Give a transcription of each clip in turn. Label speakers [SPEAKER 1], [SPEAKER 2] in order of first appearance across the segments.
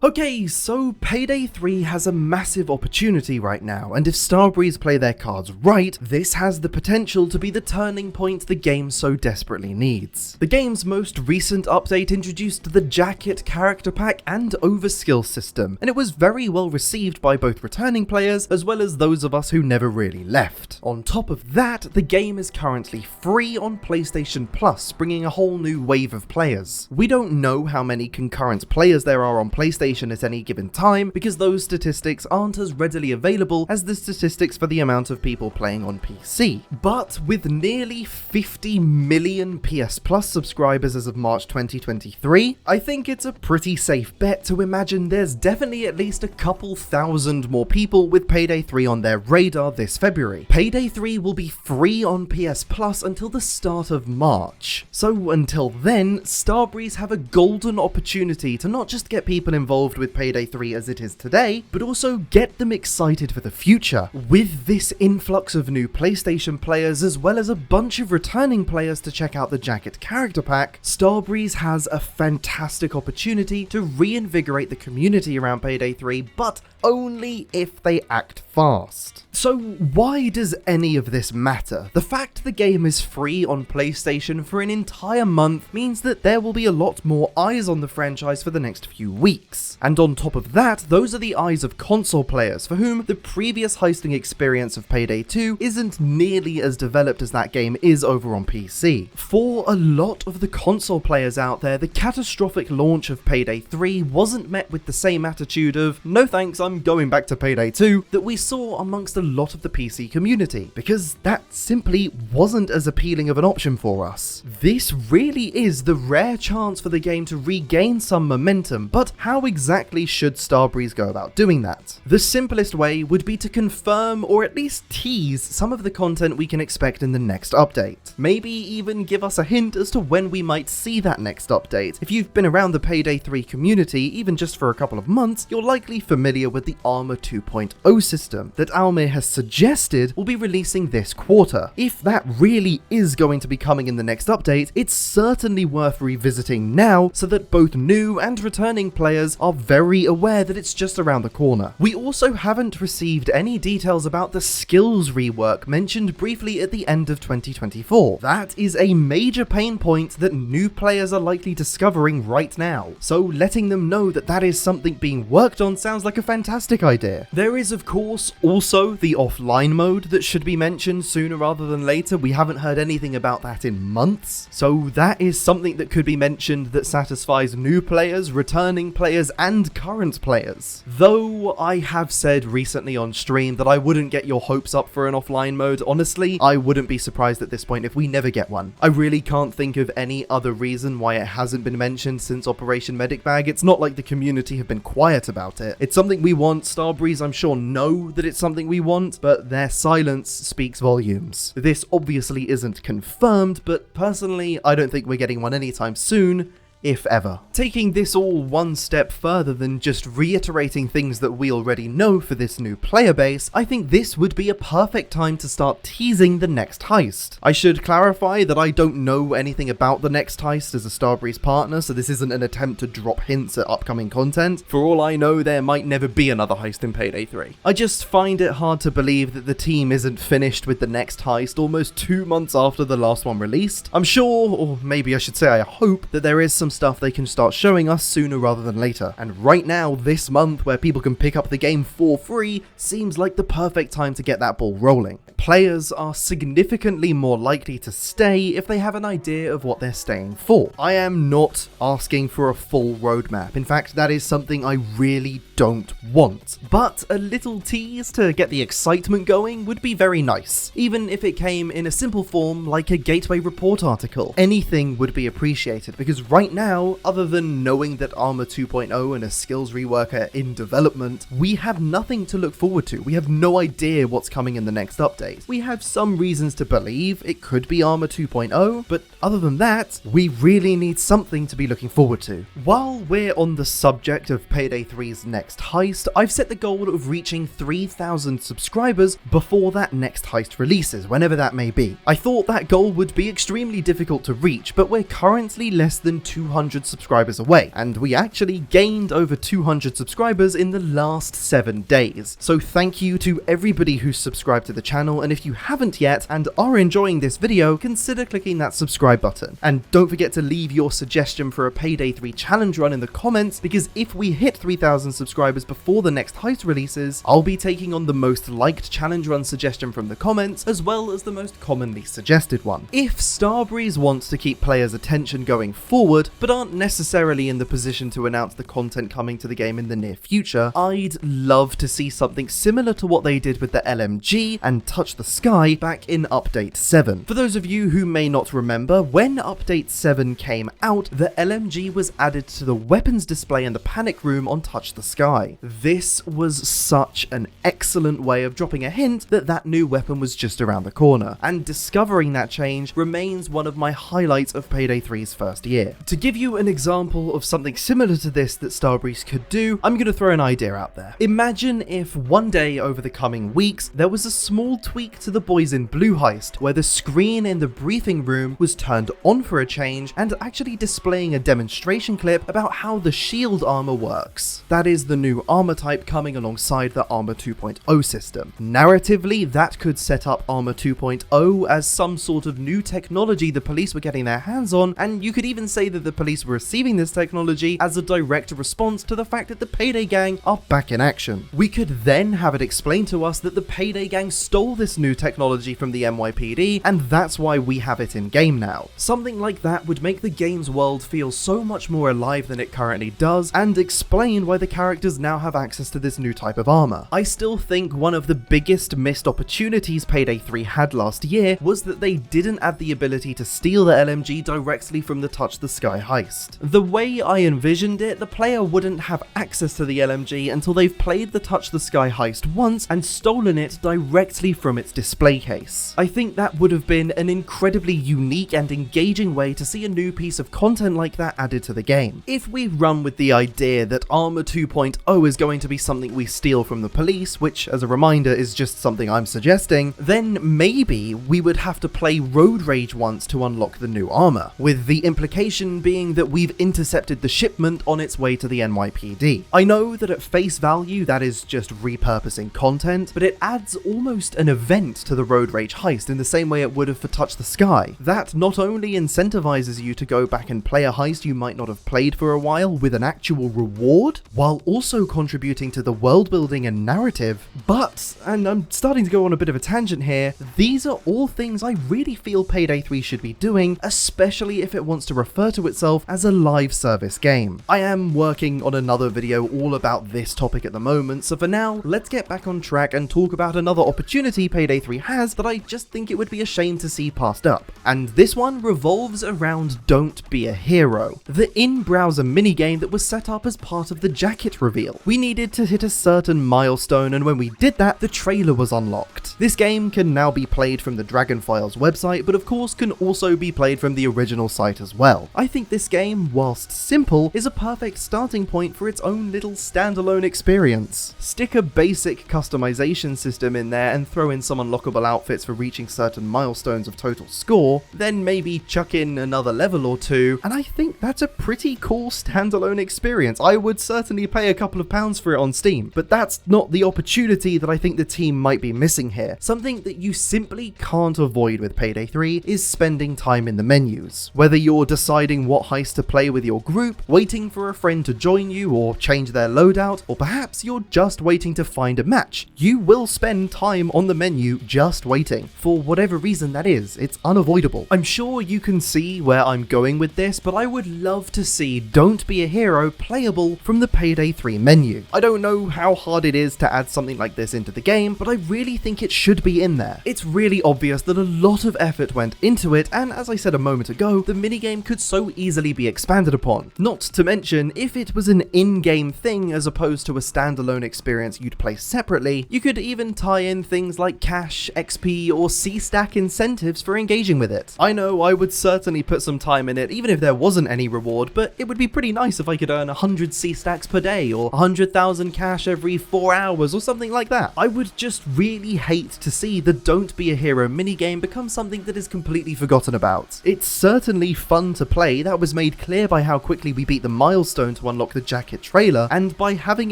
[SPEAKER 1] Okay, so Payday 3 has a massive opportunity right now, and if Starbreeze play their cards right, this has the potential to be the turning point the game so desperately needs. The game's most recent update introduced the Jacket character pack and Overskills System, and it was very well received by both returning players as well as those of us who never really left. On top of that, the game is currently free on PlayStation Plus, bringing a whole new wave of players. We don't know how many concurrent players there are on PlayStation at any given time, because those statistics aren't as readily available as the statistics for the amount of people playing on PC. But with nearly 50 million PS Plus subscribers as of March 2023, I think it's a pretty safe bet to imagine there's definitely at least a couple thousand more people with Payday 3 on their radar this February. Payday 3 will be free on PS Plus until the start of March. So until then, Starbreeze have a golden opportunity to not just get people involved with Payday 3 as it is today, but also get them excited for the future. With this influx of new PlayStation players as well as a bunch of returning players to check out the Jacket character pack, Starbreeze has a fantastic opportunity to reinvigorate the community around Payday 3, but only if they act fast. So why does any of this matter? The fact the game is free on PlayStation for an entire month means that there will be a lot more eyes on the franchise for the next few weeks. And on top of that, those are the eyes of console players for whom the previous heisting experience of Payday 2 isn't nearly as developed as that game is over on PC. For a lot of the console players out there, the catastrophic launch of Payday 3 wasn't met with the same attitude of, no thanks, I'm going back to Payday 2, that we saw amongst a lot of the PC community, because that simply wasn't as appealing of an option for us. This really is the rare chance for the game to regain some momentum, but how exactly should Starbreeze go about doing that? The simplest way would be to confirm or at least tease some of the content we can expect in the next update. Maybe even give us a hint as to when we might see that next update. If you've been around the Payday 3 community even just for a couple of months, you're likely familiar with the Armor 2.0 system that Almir has suggested will be releasing this quarter. If that really is going to be coming in the next update, it's certainly worth revisiting now so that both new and returning players are very aware that it's just around the corner. We also haven't received any details about the Skills Rework mentioned briefly at the end of 2024. That is a major pain point that new players are likely discovering right now, so letting them know that that is something being worked on sounds like a fantastic idea. There is of course also the offline mode that should be mentioned sooner rather than later. We haven't heard anything about that in months, so that is something that could be mentioned that satisfies new players, returning players, and current players. Though I have said recently on stream that I wouldn't get your hopes up for an offline mode. Honestly, I wouldn't be surprised at this point if we never get one. I really can't think of any other reason why it hasn't been mentioned since Operation Medic Bag. It's not like the community have been quiet about it. It's something we want. Starbreeze, I'm sure, know that it's something we want, but their silence speaks volumes. This obviously isn't confirmed, but personally, I don't think we're getting one anytime soon, if ever. Taking this all one step further than just reiterating things that we already know for this new player base, I think this would be a perfect time to start teasing the next heist. I should clarify that I don't know anything about the next heist as a Starbreeze partner, so this isn't an attempt to drop hints at upcoming content. For all I know, there might never be another heist in Payday 3. I just find it hard to believe that the team isn't finished with the next heist almost 2 months after the last one released. I'm sure, or maybe I should say I hope, that there is some stuff they can start showing us sooner rather than later. And right now, this month, where people can pick up the game for free, seems like the perfect time to get that ball rolling. Players are significantly more likely to stay if they have an idea of what they're staying for. I am not asking for a full roadmap. In fact, that is something I really don't want. But a little tease to get the excitement going would be very nice. Even if it came in a simple form like a Gateway Report article. Anything would be appreciated, because right now, other than knowing that Armor 2.0 and a Skills Rework are in development, we have nothing to look forward to. We have no idea what's coming in the next update. We have some reasons to believe it could be Armor 2.0, but other than that, we really need something to be looking forward to. While we're on the subject of Payday 3's next heist, I've set the goal of reaching 3,000 subscribers before that next heist releases, whenever that may be. I thought that goal would be extremely difficult to reach, but we're currently less than 2 200 subscribers away, and we actually gained over 200 subscribers in the last 7 days. So thank you to everybody who's subscribed to the channel, and if you haven't yet and are enjoying this video, consider clicking that subscribe button. And don't forget to leave your suggestion for a Payday 3 challenge run in the comments, because if we hit 3,000 subscribers before the next heist releases, I'll be taking on the most liked challenge run suggestion from the comments, as well as the most commonly suggested one. If Starbreeze wants to keep players' attention going forward, but aren't necessarily in the position to announce the content coming to the game in the near future, I'd love to see something similar to what they did with the LMG and Touch the Sky back in Update 7. For those of you who may not remember, when Update 7 came out, the LMG was added to the weapons display in the panic room on Touch the Sky. This was such an excellent way of dropping a hint that that new weapon was just around the corner, and discovering that change remains one of my highlights of Payday 3's first year. To give you an example of something similar to this that Starbreeze could do, I'm going to throw an idea out there. Imagine if one day over the coming weeks, there was a small tweak to the Boys in Blue heist, where the screen in the briefing room was turned on for a change and actually displaying a demonstration clip about how the shield armor works. That is the new armor type coming alongside the Armor 2.0 system. Narratively, that could set up Armor 2.0 as some sort of new technology the police were getting their hands on, and you could even say that the police were receiving this technology as a direct response to the fact that the Payday gang are back in action. We could then have it explained to us that the Payday gang stole this new technology from the NYPD, and that's why we have it in game now. Something like that would make the game's world feel so much more alive than it currently does, and explain why the characters now have access to this new type of armor. I still think one of the biggest missed opportunities Payday 3 had last year was that they didn't add the ability to steal the LMG directly from the Touch the Sky heist. The way I envisioned it, the player wouldn't have access to the LMG until they've played the Touch the Sky heist once and stolen it directly from its display case. I think that would have been an incredibly unique and engaging way to see a new piece of content like that added to the game. If we run with the idea that Armor 2.0 is going to be something we steal from the police, which as a reminder is just something I'm suggesting, then maybe we would have to play Road Rage once to unlock the new armor, with the implication being that we've intercepted the shipment on its way to the NYPD. I know that at face value that is just repurposing content, but it adds almost an event to the Road Rage heist in the same way it would have for Touch the Sky. That not only incentivizes you to go back and play a heist you might not have played for a while with an actual reward, while also contributing to the world building and narrative, but, and I'm starting to go on a bit of a tangent here, these are all things I really feel Payday 3 should be doing, especially if it wants to refer to itself as a live service game. I am working on another video all about this topic at the moment, so for now, let's get back on track and talk about another opportunity Payday 3 has that I just think it would be a shame to see passed up. And this one revolves around Don't Be a Hero, the in-browser minigame that was set up as part of the jacket reveal. We needed to hit a certain milestone, and when we did that, the trailer was unlocked. This game can now be played from the Dragonfiles website, but of course can also be played from the original site as well. I think this game, whilst simple, is a perfect starting point for its own little standalone experience. Stick a basic customization system in there and throw in some unlockable outfits for reaching certain milestones of total score, then maybe chuck in another level or two, and I think that's a pretty cool standalone experience. I would certainly pay a couple of pounds for it on Steam, but that's not the opportunity that I think the team might be missing here. Something that you simply can't avoid with Payday 3 is spending time in the menus. Whether you're deciding what heist to play with your group, waiting for a friend to join you or change their loadout, or perhaps you're just waiting to find a match, you will spend time on the menu just waiting. For whatever reason that is, it's unavoidable. I'm sure you can see where I'm going with this, but I would love to see Don't Be a Hero playable from the Payday 3 menu. I don't know how hard it is to add something like this into the game, but I really think it should be in there. It's really obvious that a lot of effort went into it, and as I said a moment ago, the minigame could so easily be expanded upon. Not to mention, if it was an in-game thing as opposed to a standalone experience you'd play separately, you could even tie in things like cash, XP, or C-stack incentives for engaging with it. I know I would certainly put some time in it even if there wasn't any reward, but it would be pretty nice if I could earn 100 C-stacks per day or 100,000 cash every 4 hours or something like that. I would just really hate to see the Don't Be a Hero minigame become something that is completely forgotten about. It's certainly fun to play, that that was made clear by how quickly we beat the milestone to unlock the jacket trailer, and by having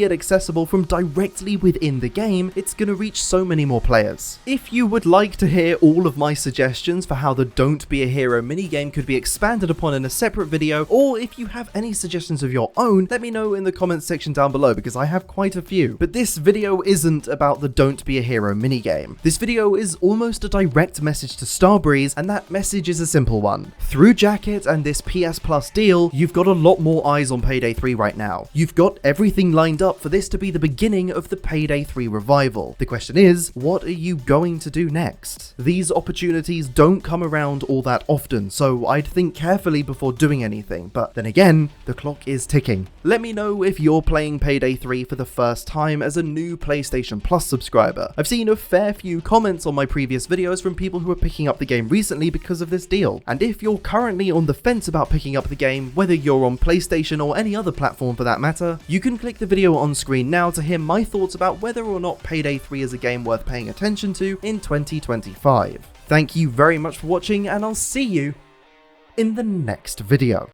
[SPEAKER 1] it accessible from directly within the game, it's gonna reach so many more players. If you would like to hear all of my suggestions for how the Don't Be a Hero minigame could be expanded upon in a separate video, or if you have any suggestions of your own, let me know in the comments section down below because I have quite a few. But this video isn't about the Don't Be a Hero minigame. This video is almost a direct message to Starbreeze, and that message is a simple one. Through Jacket and this PS Plus deal, you've got a lot more eyes on Payday 3 right now. You've got everything lined up for this to be the beginning of the Payday 3 revival. The question is, what are you going to do next? These opportunities don't come around all that often, so I'd think carefully before doing anything, but then again, the clock is ticking. Let me know if you're playing Payday 3 for the first time as a new PlayStation Plus subscriber. I've seen a fair few comments on my previous videos from people who are picking up the game recently because of this deal, and if you're currently on the fence about picking up the game, whether you're on PlayStation or any other platform for that matter, you can click the video on screen now to hear my thoughts about whether or not Payday 3 is a game worth paying attention to in 2025. Thank you very much for watching, and I'll see you in the next video.